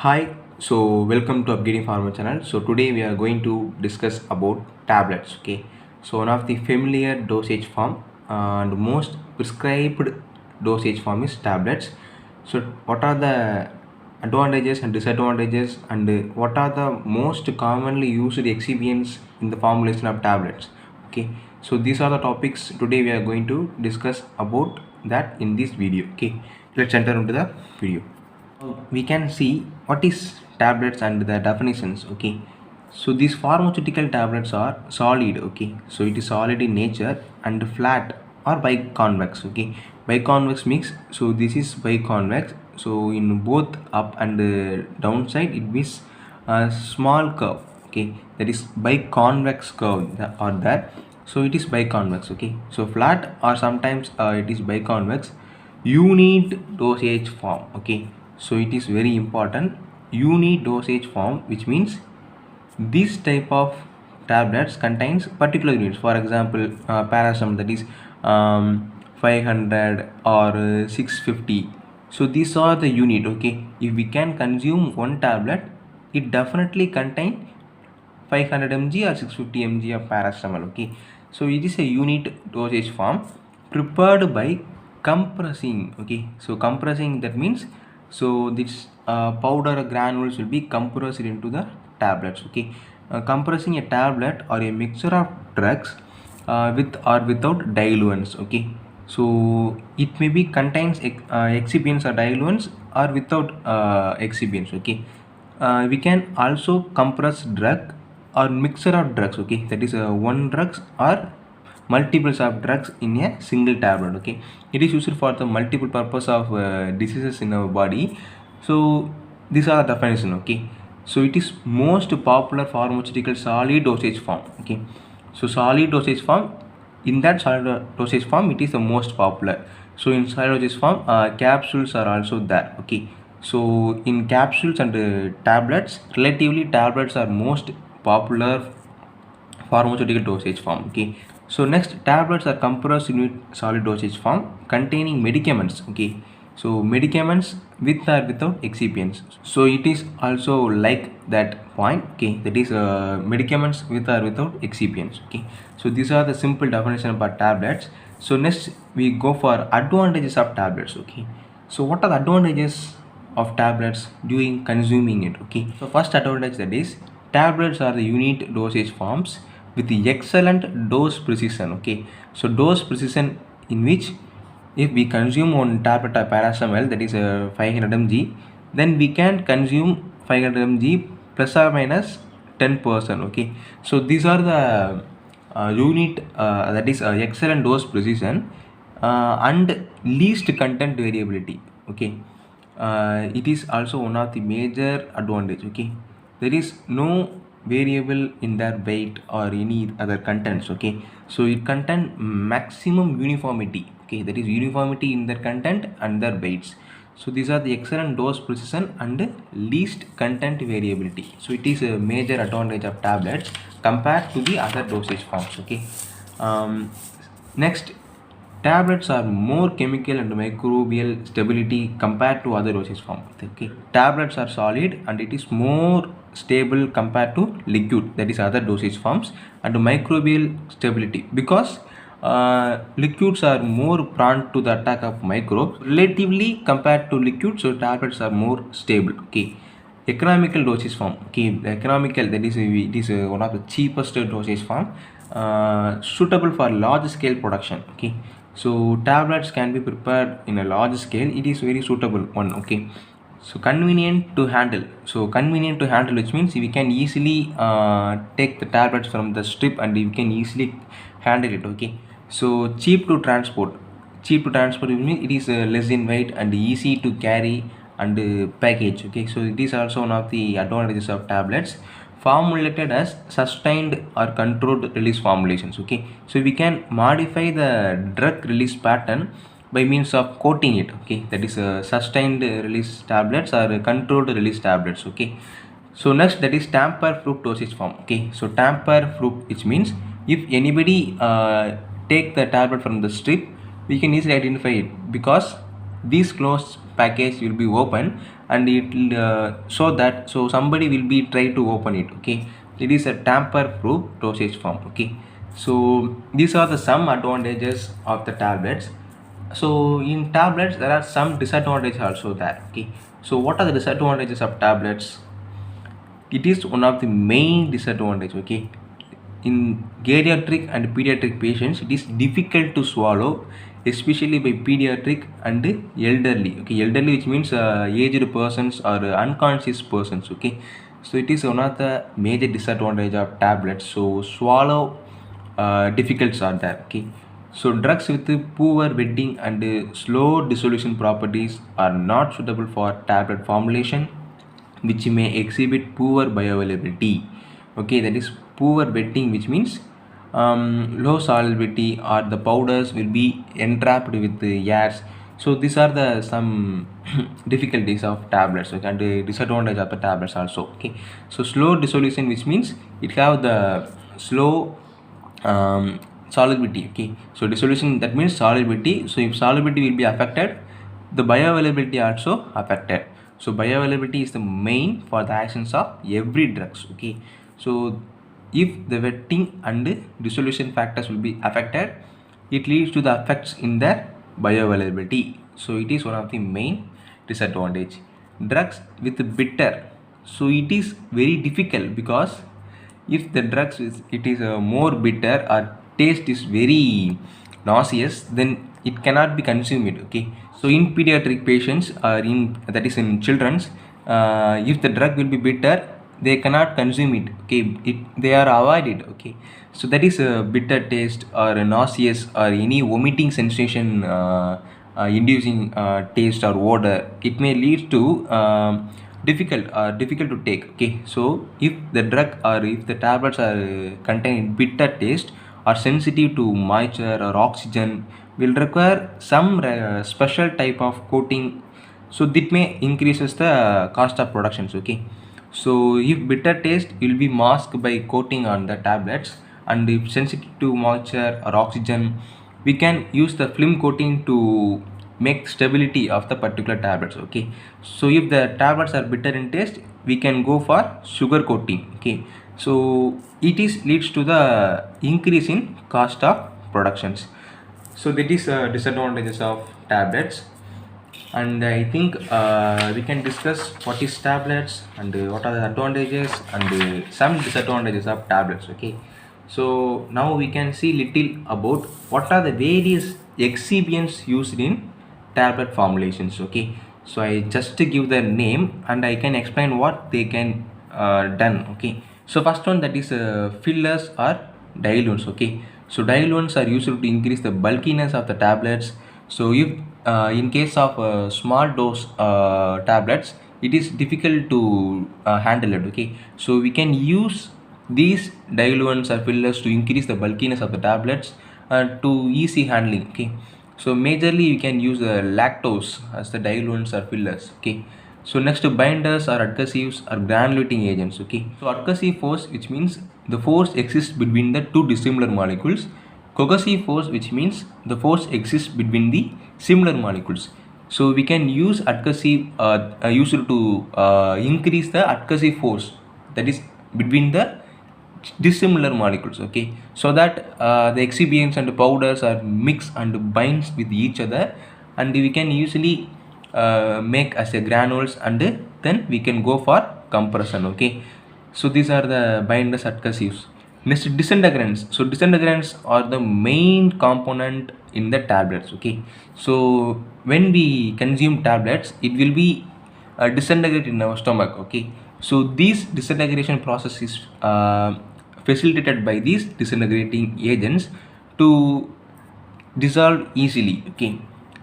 Hi, so welcome to Upgrading Pharma channel. So today we are going to discuss about tablets. Okay, so one of the familiar dosage form and most prescribed dosage form is tablets. So what are the advantages and disadvantages, and what are the most commonly used excipients in the formulation of tablets? Okay, so these are the topics today we are going to discuss about that in this video. Okay, let's enter into the video. We can see what is tablets and the definitions. Okay, so these pharmaceutical tablets are solid. Okay, so it is solid in nature and flat or biconvex. Okay, biconvex means, so this is biconvex, so in both up and downside it means a small curve. Okay, that is biconvex curve or that, so it is biconvex. Okay, so flat or sometimes it is biconvex. Unit dosage form. Okay, so it is very important, unit dosage form, which means this type of tablets contains particular units. For example, paracetamol, that is 500 or 650. So these are the unit. Okay, if we can consume one tablet, it definitely contain 500 mg or 650 mg of paracetamol. Okay, so it is a unit dosage form prepared by compressing. Okay, so compressing, that means, so this powder granules will be compressed into the tablets. Okay, compressing a tablet or a mixture of drugs with or without diluents. Okay, so it may be contains excipients or diluents or without excipients. Okay, we can also compress drug or mixture of drugs. Okay, that is one drugs or multiples of drugs in a single tablet. Okay, it is used for the multiple purpose of diseases in our body. So these are the definition. Okay, so it is most popular pharmaceutical solid dosage form. Okay, so solid dosage form, in that solid dosage form it is the most popular. So in solid dosage form, capsules are also there. Okay, so in capsules and tablets, relatively tablets are most popular pharmaceutical dosage form. Okay, so next, tablets are compressed unit solid dosage form containing medicaments. Okay, so medicaments with or without excipients, so it is also like that point. Okay, that is medicaments with or without excipients. Okay, so these are the simple definition about tablets. So next we go for advantages of tablets. Okay, so what are the advantages of tablets during consuming it? Okay, so first advantage, that is tablets are the unit dosage forms with the excellent dose precision. Okay, so dose precision, in which if we consume one tablet of paracetamol, that is 500 mg, then we can consume 500 mg plus or minus 10%. Okay, so these are the unit, that is excellent dose precision and least content variability. Okay, it is also one of the major advantage. Okay, there is no variable in their weight or any other contents. Okay, so it contain maximum uniformity. Okay, that is uniformity in their content and their weights. So these are the excellent dose precision and least content variability. So it is a major advantage of tablets compared to the other dosage forms. Okay, next, tablets are more chemical and microbial stability compared to other dosage forms. Okay, tablets are solid and it is more stable compared to liquid, that is other dosage forms, and microbial stability, because liquids are more prone to the attack of microbes relatively compared to liquids. So tablets are more stable. Okay, economical dosage form. Okay, the economical, that is it is one of the cheapest dosage form, suitable for large scale production. Okay, so tablets can be prepared in a large scale, it is very suitable one. Okay, so convenient to handle. So convenient to handle, which means we can easily take the tablets from the strip and we can easily handle it. Okay, so cheap to transport. Cheap to transport means it is less in weight and easy to carry and package. Okay, so it is also one of the advantages of tablets. Formulated as sustained or controlled release formulations. Okay, so we can modify the drug release pattern by means of coating it. Okay, that is sustained release tablets or controlled release tablets. Okay, so next, that is tamper proof dosage form. Okay, so tamper proof, which means if anybody take the tablet from the strip, we can easily identify it, because these clothes package will be open, and it will show that, so somebody will be try to open it. Okay, it is a tamper proof dosage form. Okay, so these are the some advantages of the tablets. So in tablets there are some disadvantages also there. Okay, so what are the disadvantages of tablets? It is one of the main disadvantage. Okay, in geriatric and pediatric patients it is difficult to swallow, especially by pediatric and elderly. Okay, elderly, which means aged persons or unconscious persons. Okay, so it is one of the major disadvantage of tablets. So swallow difficulties are there. Okay, so drugs with poor wetting and slow dissolution properties are not suitable for tablet formulation, which may exhibit poor bioavailability. Okay, that is poor wetting, which means low solubility, or the powders will be entrapped with the airs. So these are the some difficulties of tablets. Okay, and the disadvantage of the tablets also. Okay, so slow dissolution, which means it have the slow solubility. Okay, so dissolution, that means solubility. So if solubility will be affected, the bioavailability also affected. So bioavailability is the main for the actions of every drugs. Okay, so if the wetting and dissolution factors will be affected, it leads to the effects in their bioavailability. So it is one of the main disadvantage. Drugs with bitter, so it is very difficult, because if the drugs is, it is more bitter or taste is very nauseous, then it cannot be consumed. Okay, so in pediatric patients, or in, that is in children's, if the drug will be bitter, they cannot consume it. Okay, they are avoided. Okay, so that is a bitter taste or a nauseous or any vomiting sensation inducing taste or odor. It may lead to difficult to take. Okay, so if the drug or if the tablets are contain bitter taste or sensitive to moisture or oxygen, will require some special type of coating. So that may increases the cost of productions. Okay, so if bitter taste will be masked by coating on the tablets, and if sensitive to moisture or oxygen, we can use the film coating to make stability of the particular tablets. Okay, so if the tablets are bitter in taste, we can go for sugar coating. Okay, so it is leads to the increase in cost of productions. So that is disadvantages of tablets. And I think we can discuss what is tablets, and what are the advantages and some disadvantages of tablets. Okay, so now we can see little about what are the various excipients used in tablet formulations. Okay, so I just give the name and I can explain what they can done. Okay, so first one, that is fillers or diluents. Okay, so diluents are used to increase the bulkiness of the tablets. So if in case of small dose tablets, it is difficult to handle it. Okay, so we can use these diluents or fillers to increase the bulkiness of the tablets to easy handling. Okay, so majorly we can use lactose as the diluents or fillers. Okay, so next, binders or adhesives or granulating agents. Okay, so adhesive force, which means the force exists between the two dissimilar molecules. Cohesive force, which means the force exists between the similar molecules. So we can use adhesive used to increase the adhesive force, that is between the dissimilar molecules. Okay, so that the excipients and powders are mixed and binds with each other, and we can usually make as a granules, and then we can go for compression. Okay, so these are the binders, adhesives. Next, disintegrants. So disintegrants are the main component in the tablets. Okay, so when we consume tablets, it will be disintegrate in our stomach. Okay, so this disintegration process is facilitated by these disintegrating agents to dissolve easily. Okay,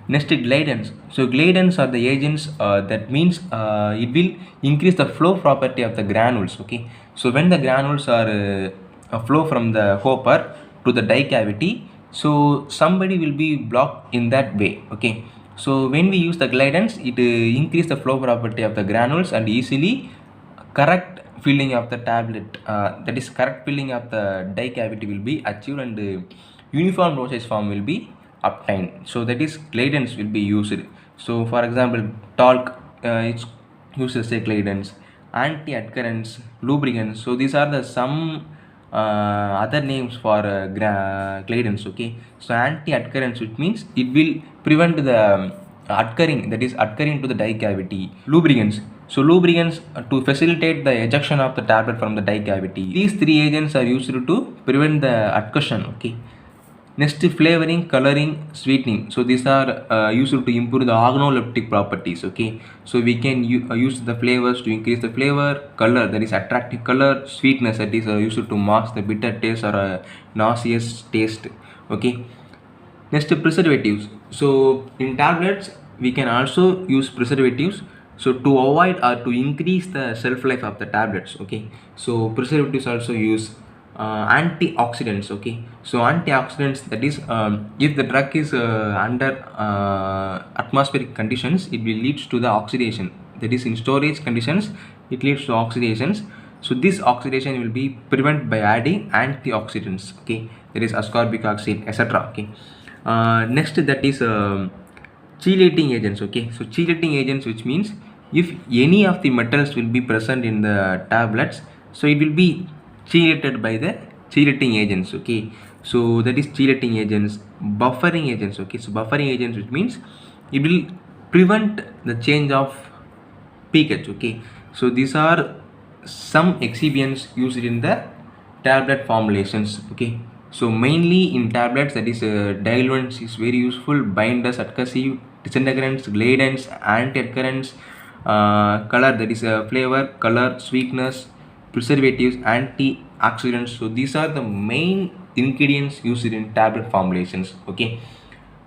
next, glidants. So glidants are the agents that means it will increase the flow property of the granules. Okay, so when the granules are flow from the hopper to the die cavity, so somebody will be blocked in that way. Okay, so when we use the glidants, it increase the flow property of the granules, and easily correct filling of the tablet, that is correct filling of the die cavity will be achieved, and uniform dosage form will be obtained. So that is glidants will be used. So for example, talc, it uses cyclidins, anti-adherents, lubricants. So these are the some other names for glidins. Okay, so anti-adherents, which means it will prevent the adhering, that is adhering to the dye cavity. Lubricants, so lubricants to facilitate the ejection of the tablet from the dye cavity. These three agents are used to prevent the adhesion. Okay. Next, flavoring, coloring, sweetening. So these are used to improve the organoleptic properties. Okay, so we can use the flavors to increase the flavor, color, that is attractive color, sweetness, that is used to mask the bitter taste or nauseous taste. Okay. Next, preservatives. So in tablets we can also use preservatives, so to avoid or to increase the shelf life of the tablets. Okay, so preservatives also use antioxidants. Okay, so antioxidants, that is if the drug is under atmospheric conditions, it will lead to the oxidation, that is in storage conditions it leads to oxidations. So this oxidation will be prevented by adding antioxidants. Okay, that is ascorbic acid, etc. Okay. Next, that is chelating agents. Okay, so chelating agents, which means if any of the metals will be present in the tablets, so it will be chelated by the chelating agents. Okay, so that is chelating agents. Buffering agents. Okay, so buffering agents, which means it will prevent the change of pH. Okay, so these are some excipients used in the tablet formulations. Okay, so mainly in tablets, that is diluents is very useful, binders, adhesive, disintegrants, glidants, anti-adherents, color, that is flavor, color, sweetness, preservatives, antioxidants. So these are the main ingredients used in tablet formulations. Okay,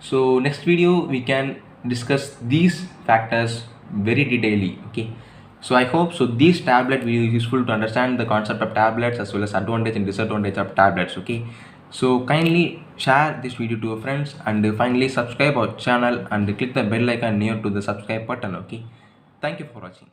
so next video we can discuss these factors very detailedly. Okay, so I hope so this tablet will be useful to understand the concept of tablets as well as advantage and disadvantage of tablets. Okay, so kindly share this video to your friends, and finally subscribe our channel and click the bell icon near to the subscribe button. Okay, thank you for watching.